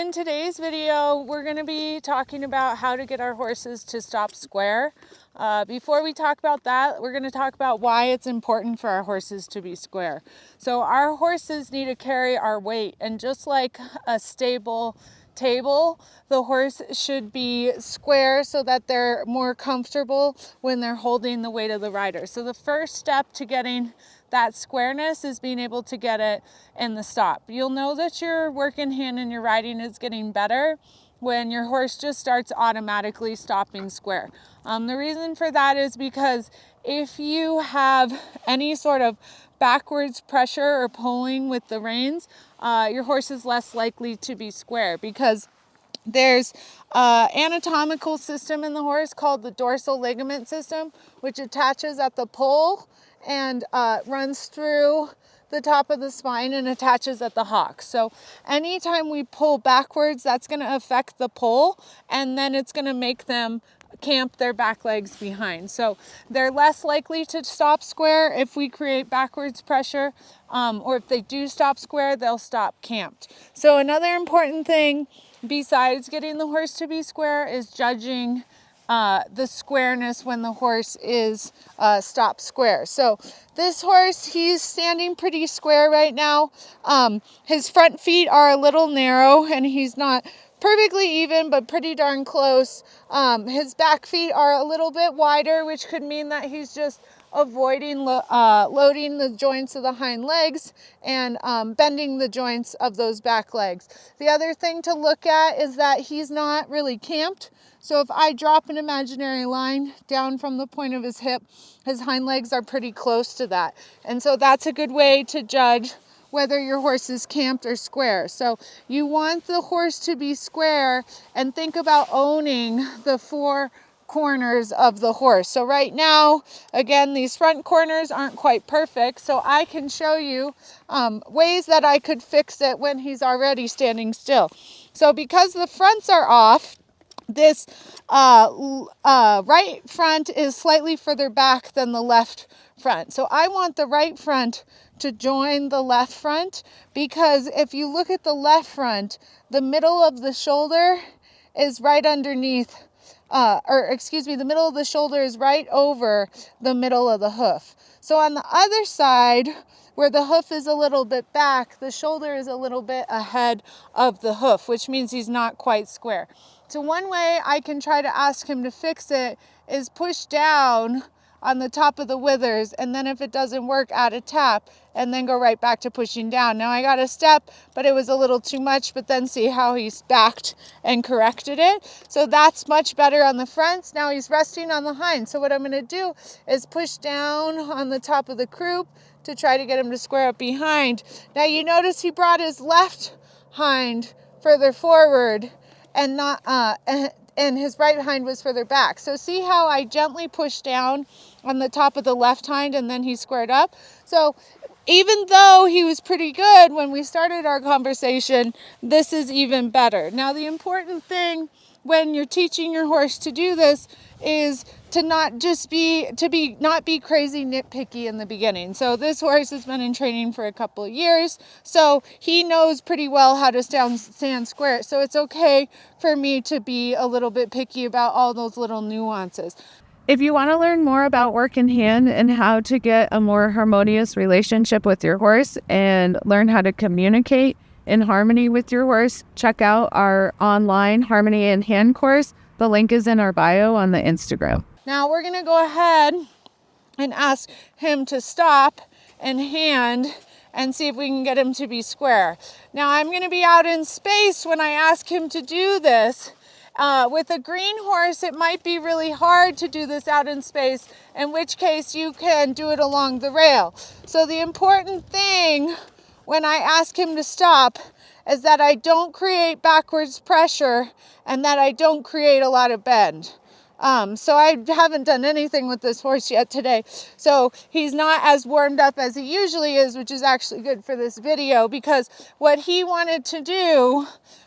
in today's video, we're going to be talking about how to get our horses to stop square. Before we talk about that, we're going to talk about why it's important for our horses to be square. So our horses need to carry our weight, and just like a stable table, the horse should be square so that they're more comfortable when they're holding the weight of the rider. So the first step to getting that squareness is being able to get it in the stop. You'll know that your work in hand and your riding is getting better when your horse just starts automatically stopping square. The reason for that is because if you have any sort of backwards pressure or pulling with the reins, your horse is less likely to be square, because there's an anatomical system in the horse called the dorsal ligament system, which attaches at the poll and runs through the top of the spine and attaches at the hock. So anytime we pull backwards, that's going to affect the poll, and then it's going to make them camp their back legs behind. So they're less likely to stop square if we create backwards pressure, or if they do stop square, they'll stop camped. So another important thing besides getting the horse to be square is judging the squareness when the horse is stop square. So this horse, he's standing pretty square right now. His front feet are a little narrow, and he's not perfectly even, but pretty darn close. His back feet are a little bit wider, which could mean that he's just avoiding loading the joints of the hind legs and bending the joints of those back legs. The other thing to look at is that he's not really camped. So if I drop an imaginary line down from the point of his hip, his hind legs are pretty close to that. And so that's a good way to judge whether your horse is camped or square. So you want the horse to be square, and think about owning the four corners of the horse. So right now, again, these front corners aren't quite perfect, so I can show you ways that I could fix it when he's already standing still. So because the fronts are off, this right front is slightly further back than the left front. So I want the right front to join the left front, because if you look at the left front, the middle of the shoulder is right underneath, the middle of the shoulder is right over the middle of the hoof. So on the other side, where the hoof is a little bit back, the shoulder is a little bit ahead of the hoof, which means he's not quite square. So one way I can try to ask him to fix it is push down on the top of the withers, and then if it doesn't work, add a tap, and then go right back to pushing down. Now I got a step, but it was a little too much, but then see how he's backed and corrected it. So that's much better on the fronts. Now he's resting on the hind. So what I'm going to do is push down on the top of the croup to try to get him to square up behind. Now you notice he brought his left hind further forward, and not and his right hind was further back. So see how I gently pushed down on the top of the left hind, and then he squared up. So even though he was pretty good when we started our conversation, this is even better. Now the important thing when you're teaching your horse to do this is to not be crazy nitpicky in the beginning. So this horse has been in training for a couple of years, so he knows pretty well how to stand square. So it's okay for me to be a little bit picky about all those little nuances. If you want to learn more about work in hand and how to get a more harmonious relationship with your horse and learn how to communicate in harmony with your horse, check out our online Harmony in Hand course. The link is in our bio on the Instagram. Now we're going to go ahead and ask him to stop and hand and see if we can get him to be square. Now I'm going to be out in space when I ask him to do this. With a green horse, it might be really hard to do this out in space, in which case you can do it along the rail. So the important thing when I ask him to stop is that I don't create backwards pressure and that I don't create a lot of bend. So I haven't done anything with this horse yet today. So he's not as warmed up as he usually is, which is actually good for this video, because what he wanted to do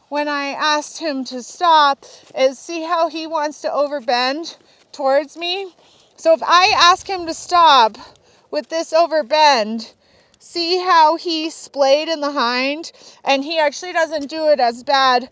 when I asked him to stop is see how he wants to overbend towards me. So if I ask him to stop with this overbend, see how he splayed in the hind, and he actually doesn't do it as bad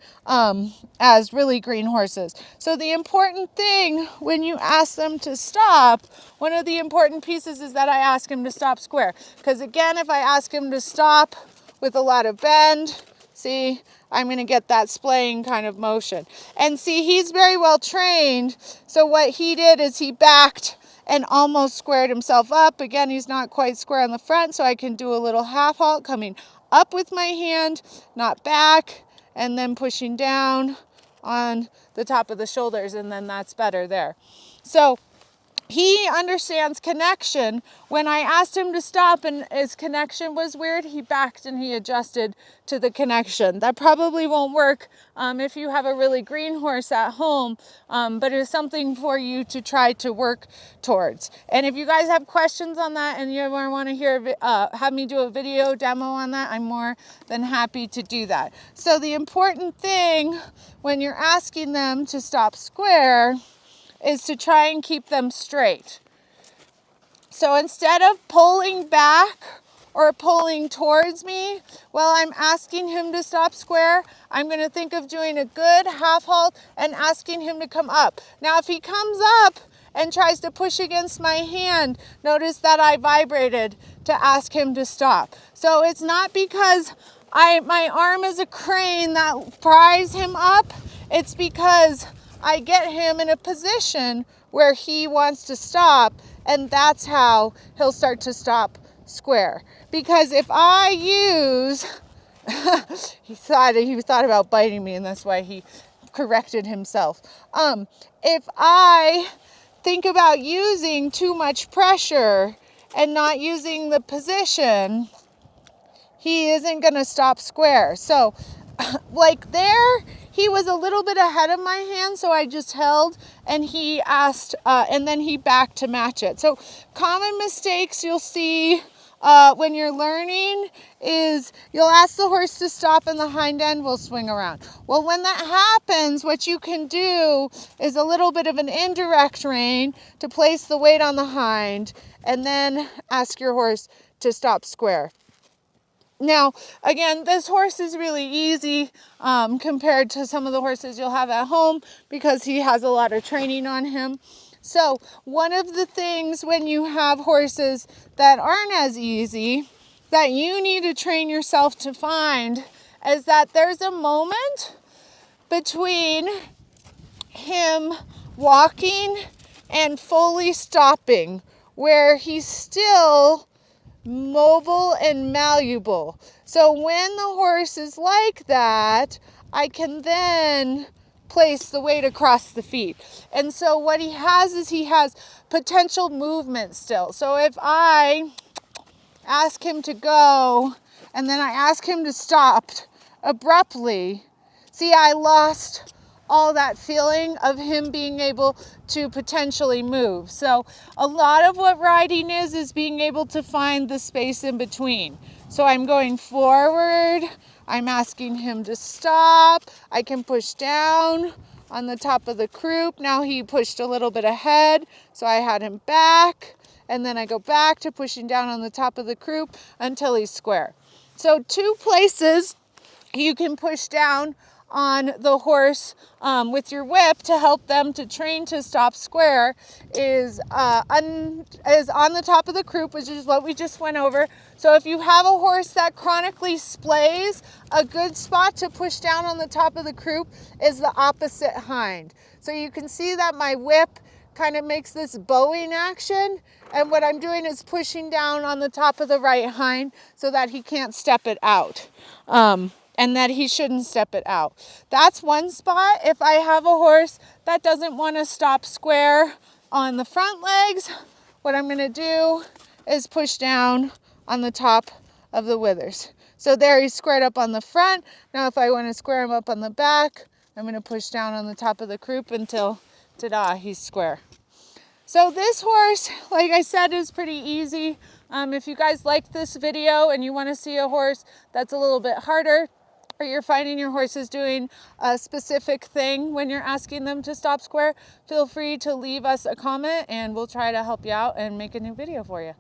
as really green horses. So the important thing when you ask them to stop, one of the important pieces is that I ask him to stop square. Because again, if I ask him to stop with a lot of bend, see, I'm going to get that splaying kind of motion. And see, he's very well trained. So what he did is he backed and almost squared himself up. Again, he's not quite square on the front, so I can do a little half halt coming up with my hand, not back, and then pushing down on the top of the shoulders, and then that's better there. So he understands connection. When I asked him to stop and his connection was weird, he backed and he adjusted to the connection. That probably won't work if you have a really green horse at home, but it's something for you to try to work towards. And if you guys have questions on that and you want to hear have me do a video demo on that, I'm more than happy to do that. So the important thing when you're asking them to stop square is to try and keep them straight. So instead of pulling back or pulling towards me while I'm asking him to stop square, I'm going to think of doing a good half halt and asking him to come up. Now if he comes up and tries to push against my hand, notice that I vibrated to ask him to stop. So it's not because my arm is a crane that pries him up, it's because I get him in a position where he wants to stop, and that's how he'll start to stop square. Because if I use, he thought about biting me, and that's why he corrected himself. If I think about using too much pressure and not using the position, he isn't going to stop square. So like there, he was a little bit ahead of my hand, so I just held, and he asked, and then he backed to match it. So common mistakes you'll see when you're learning is you'll ask the horse to stop and the hind end will swing around. Well, when that happens, what you can do is a little bit of an indirect rein to place the weight on the hind, and then ask your horse to stop square. Now, again, this horse is really easy compared to some of the horses you'll have at home because he has a lot of training on him. So one of the things when you have horses that aren't as easy that you need to train yourself to find is that there's a moment between him walking and fully stopping where he's still mobile and malleable. So when the horse is like that, I can then place the weight across the feet. And so what he has is he has potential movement still. So if I ask him to go and then I ask him to stop abruptly, see, I lost all that feeling of him being able to potentially move. So a lot of what riding is being able to find the space in between. So I'm going forward, I'm asking him to stop, I can push down on the top of the croup. Now he pushed a little bit ahead, so I had him back, and then I go back to pushing down on the top of the croup until he's square. So 2 places you can push down on the horse with your whip to help them to train to stop square is on the top of the croup, which is what we just went over. So if you have a horse that chronically splays, a good spot to push down on the top of the croup is the opposite hind. So you can see that my whip kind of makes this bowing action, and what I'm doing is pushing down on the top of the right hind so that he can't step it out. And that he shouldn't step it out. That's one spot. If I have a horse that doesn't want to stop square on the front legs, what I'm going to do is push down on the top of the withers. So there he's squared up on the front. Now if I want to square him up on the back, I'm going to push down on the top of the croup until, ta-da, he's square. So this horse, like I said, is pretty easy. If you guys like this video and you want to see a horse that's a little bit harder, or you're finding your horse is doing a specific thing when you're asking them to stop square, feel free to leave us a comment and we'll try to help you out and make a new video for you.